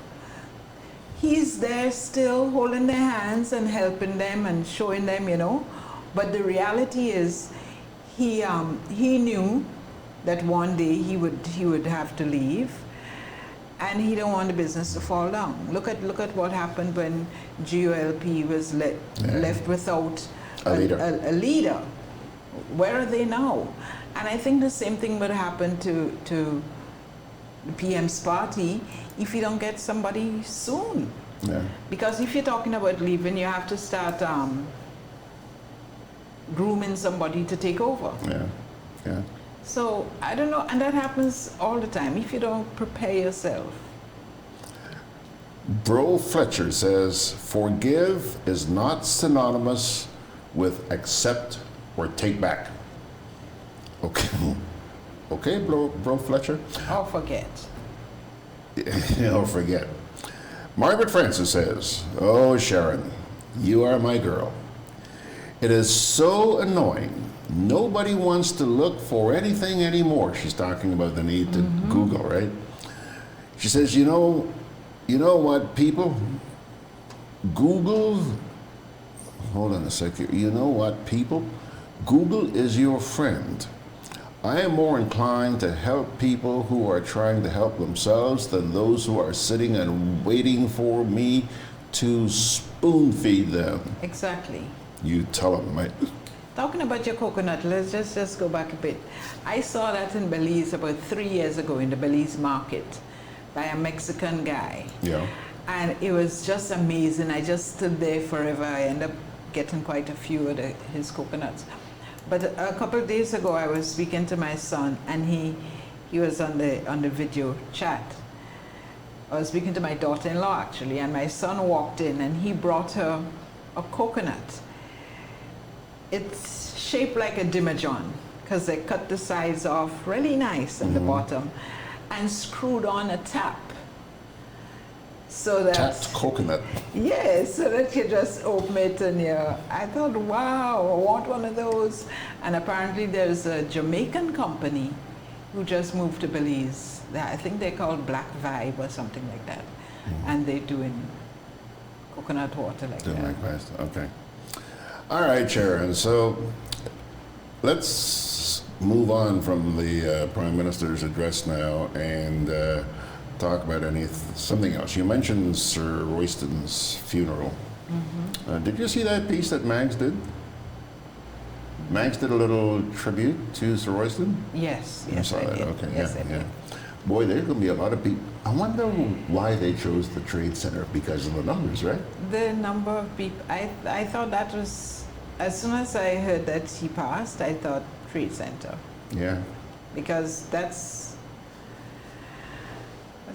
He's there still holding their hands and helping them and showing them, you know. But the reality is, he knew that one day he would have to leave, and he don't want the business to fall down. Look at what happened when GOLP was left without a leader. Where are they now? And I think the same thing would happen to the PM's party if you don't get somebody soon. Yeah. Because if you're talking about leaving, you have to start grooming somebody to take over. Yeah. Yeah. So I don't know, and that happens all the time if you don't prepare yourself. Bro Fletcher says, forgive is not synonymous with accept or take back. Okay. Okay, Bro Fletcher? Or forget. Or forget. Margaret Francis says, oh, Sherron, you are my girl. It is so annoying. Nobody wants to look for anything anymore. She's talking about the need to Google, right? She says, you know what, people? Google, hold on a second. You know what, people? Google is your friend. I am more inclined to help people who are trying to help themselves than those who are sitting and waiting for me to spoon feed them. Exactly. You tell them, mate. Talking about your coconut, let's just go back a bit. I saw that in Belize about 3 years ago in the Belize market by a Mexican guy. Yeah. And it was just amazing. I just stood there forever. I ended up getting quite a few of his coconuts. But a couple of days ago, I was speaking to my son, and he was on the video chat. I was speaking to my daughter-in-law, actually, and my son walked in, and he brought her a coconut. It's shaped like a demijohn, because they cut the sides off really nice at the bottom, and screwed on a tap. So that tapped coconut. Yes, so that you just open it and I thought, wow, I want one of those. And apparently there's a Jamaican company who just moved to Belize. I think they're called Black Vibe or something like that. And they're doing coconut water like that. Like that. Okay. All right, Sharon. So let's move on from the Prime Minister's address now and talk about something else. You mentioned Sir Royston's funeral. Did you see that piece that Mags did? Mags did a little tribute to Sir Royston? Yes, I saw that. Okay, yes, yeah. Boy, there's going to be a lot of people. I wonder why they chose the Trade Center, because of the numbers, right? The number of people. I thought that was, as soon as I heard that he passed, I thought Trade Center. Yeah. Because that's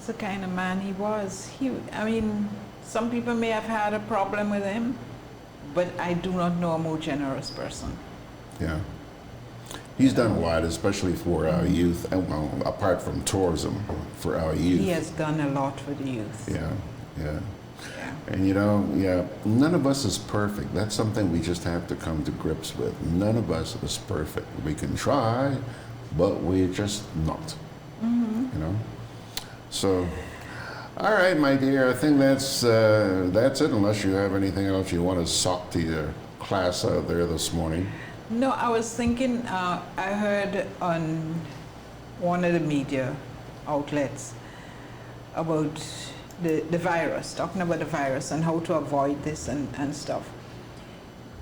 the kind of man he was. I mean, some people may have had a problem with him, but I do not know a more generous person. Yeah. He's done a lot, especially for our youth, well, apart from tourism, for our youth. He has done a lot for the youth. Yeah. And none of us is perfect. That's something we just have to come to grips with. None of us is perfect. We can try, but we're just not. So, all right, my dear, I think that's it, unless you have anything else you want to sock to your class out there this morning. No, I was thinking, I heard on one of the media outlets about the virus, talking about the virus and how to avoid this and stuff.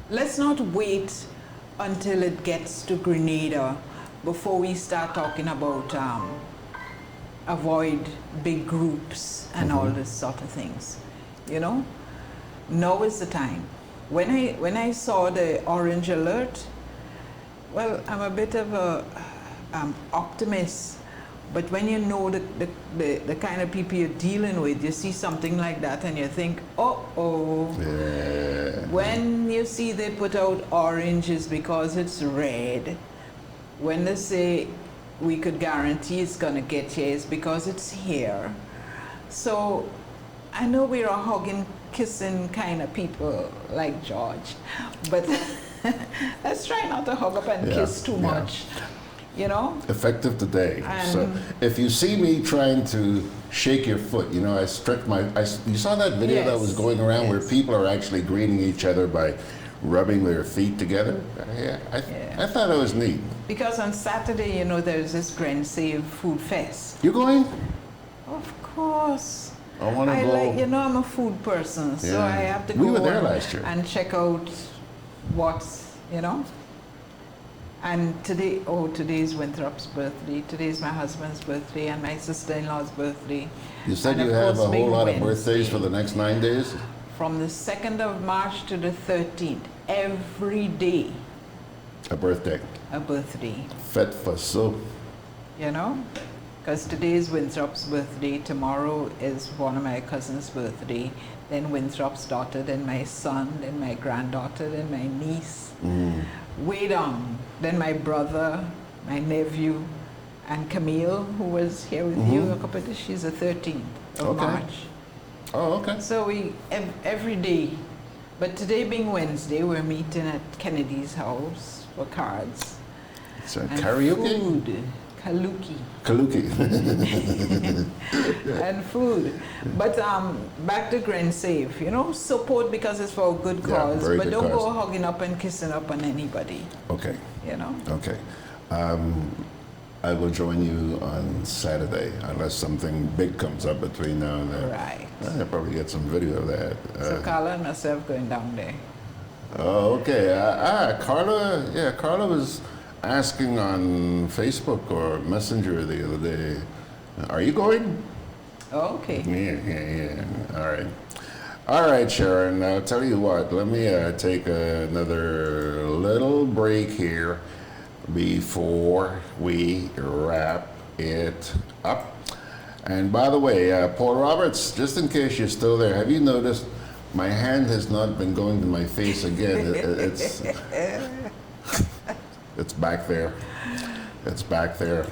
Let's not wait until it gets to Grenada before we start talking about avoid big groups and all this sort of things. Now is the time. When I saw the orange alert, well, I'm a bit of a optimist, but when you know the kind of people you're dealing with, you see something like that and you think, Yeah. When you see they put out oranges because it's red, when they say we could guarantee it's gonna get here, it's because it's here. So I know we're a hugging, kissing kind of people like George, but let's try not to hug up and kiss too much, Effective today. So if you see me trying to shake your foot, I stretch you saw that video that was going around where people are actually greeting each other by rubbing their feet together? I thought it was neat. Because on Saturday, there's this Grand Save Food Fest. You going? Of course. I want to go. I'm a food person, so I have to go. We were there last year. And check out what's, And today's Winthrop's birthday. Today's my husband's birthday and my sister-in-law's birthday. You said you have a whole lot of birthdays for the next 9 days? From the 2nd of March to the 13th, every day. A birthday. A birthday. Fête façon. You know? Because today is Winthrop's birthday, tomorrow is one of my cousin's birthday, then Winthrop's daughter, then my son, then my granddaughter, then my niece. Way down. Then my brother, my nephew, and Camille, who was here with you a couple of days, she's the 13th of March. Oh, okay. So we, every day, but today being Wednesday, we're meeting at Kennedy's house for cards. It's a karaoke? Food. Kaluki. And food. But back to Gren Save, you know, support because it's for a good cause, but good don't cause. go hugging up and kissing up on anybody. Okay. You know? Okay. I will join you on Saturday, unless something big comes up between now and then. Right. I'll probably get some video of that. So Carla and myself going down there. Oh, okay. Carla was asking on Facebook or Messenger the other day, are you going? Okay. Yeah. All right, Sherron. I'll tell you what, let me take another little break here before we wrap it up. And by the way, Paul Roberts, just in case you're still there, have you noticed my hand has not been going to my face again? It's back there. It's back there.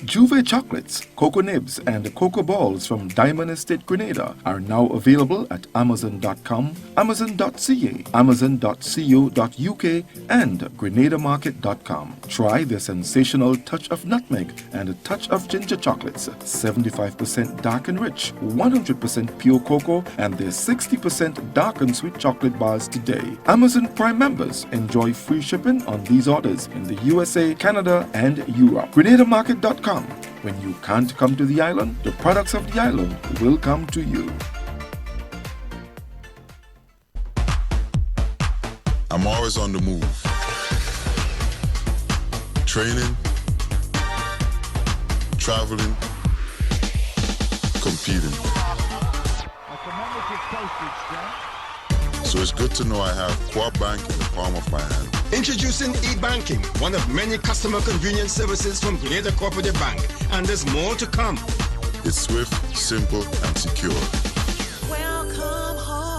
Juve chocolates, cocoa nibs, and cocoa balls from Diamond Estate Grenada are now available at Amazon.com, Amazon.ca, Amazon.co.uk, and GrenadaMarket.com. Try their sensational touch of nutmeg and a touch of ginger chocolates, 75% dark and rich, 100% pure cocoa, and their 60% dark and sweet chocolate bars today. Amazon Prime members enjoy free shipping on these orders in the USA, Canada, and Europe. GrenadaMarket.com. When you can't come to the island, the products of the island will come to you. I'm always on the move. Training, traveling, competing. So it's good to know I have Quad Bank in the palm of my hand. Introducing e-banking, one of many customer convenience services from Grenada Cooperative Bank, and there's more to come. It's swift, simple, and secure. Welcome home.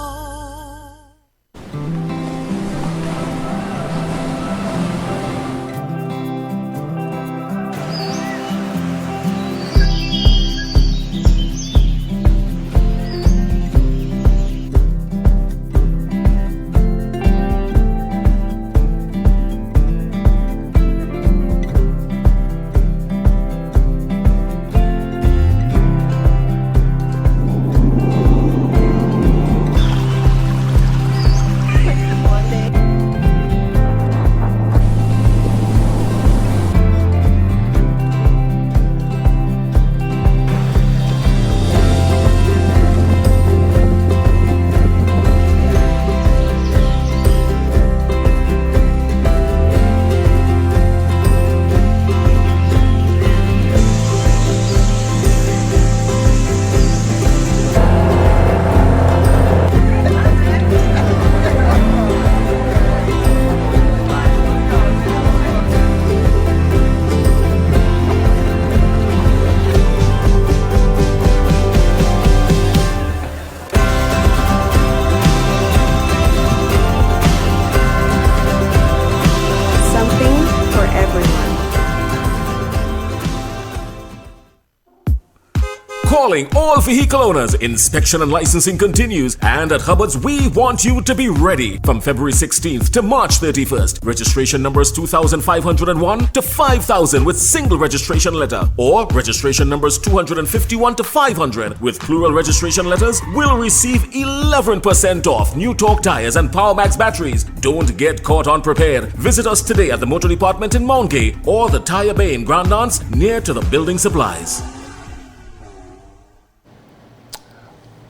Calling all vehicle owners, inspection and licensing continues, and at Hubbard's we want you to be ready. From February 16th to March 31st, registration numbers 2,501 to 5,000 with single registration letter, or registration numbers 251 to 500 with plural registration letters will receive 11% off new torque tires and PowerMax batteries. Don't get caught unprepared. Visit us today at the Motor Department in Mountgay or the Tire Bay in Grand Anse near to the building supplies.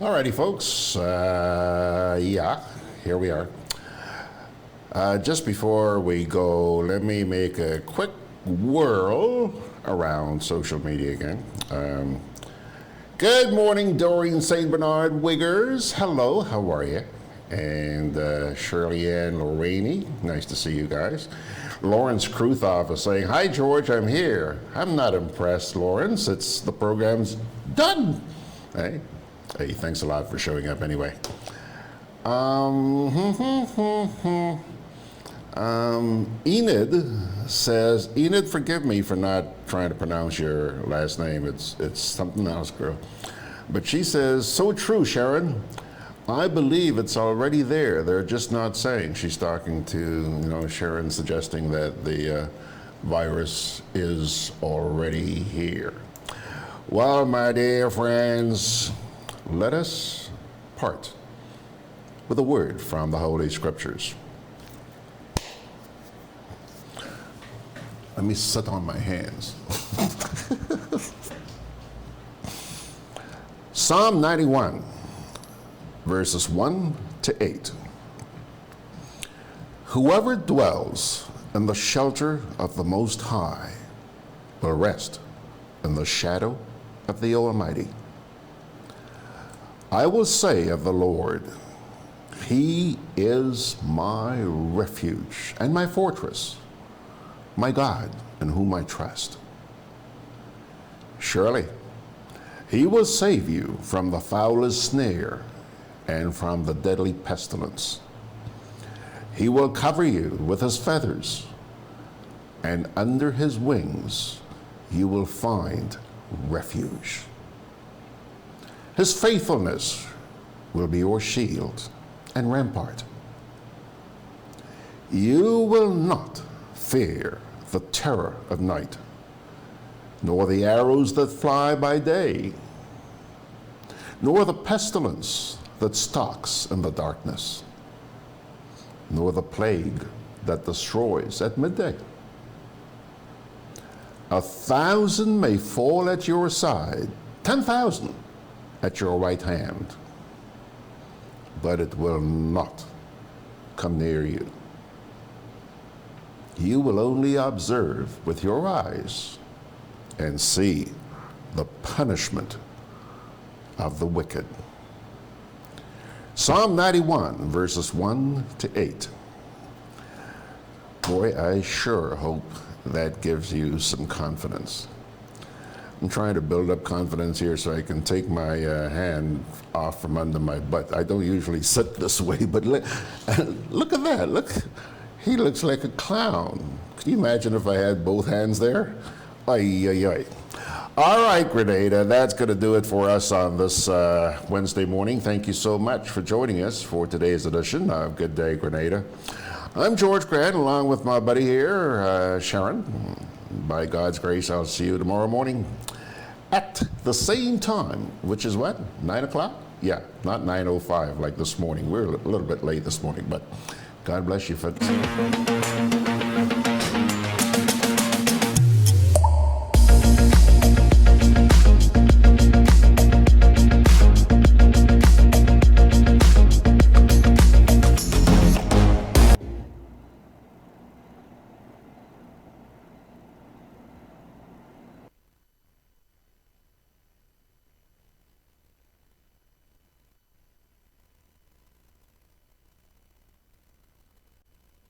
Alrighty, folks. Here we are. Just before we go, let me make a quick whirl around social media again. Good morning, Doreen St. Bernard Wiggers. Hello, how are you? and Shirley Ann Lorraine. Nice to see you guys. Lawrence Kruthoff is saying, "Hi, George, I'm here." I'm not impressed, Lawrence. The program's done. Hey, thanks a lot for showing up anyway. Enid says, Enid, forgive me for not trying to pronounce your last name. It's something else, girl. But she says, "So true, Sherron. I believe it's already there. They're just not saying." She's talking to, Sherron, suggesting that the virus is already here. Well, my dear friends, let us part with a word from the Holy Scriptures. Let me sit on my hands. Psalm 91, verses 1 to 8. Whoever dwells in the shelter of the Most High will rest in the shadow of the Almighty. I will say of the Lord, He is my refuge and my fortress, my God in whom I trust. Surely He will save you from the foulest snare and from the deadly pestilence. He will cover you with His feathers, and under His wings you will find refuge. His faithfulness will be your shield and rampart. You will not fear the terror of night, nor the arrows that fly by day, nor the pestilence that stalks in the darkness, nor the plague that destroys at midday. 1,000 may fall at your side, 10,000 at your right hand, but it will not come near you. You will only observe with your eyes and see the punishment of the wicked. Psalm 91, verses 1 to 8. Boy, I sure hope that gives you some confidence. I'm trying to build up confidence here so I can take my hand off from under my butt. I don't usually sit this way, but look at that. Look, he looks like a clown. Can you imagine if I had both hands there? Ay, ay, ay. All right, Grenada, that's going to do it for us on this Wednesday morning. Thank you so much for joining us for today's edition of Good Day, Grenada. I'm George Grant, along with my buddy here, Sherron. By God's grace, I'll see you tomorrow morning at the same time, which is what, 9 o'clock? Yeah, not 9:05 like this morning. We're a little bit late this morning, but God bless you, folks.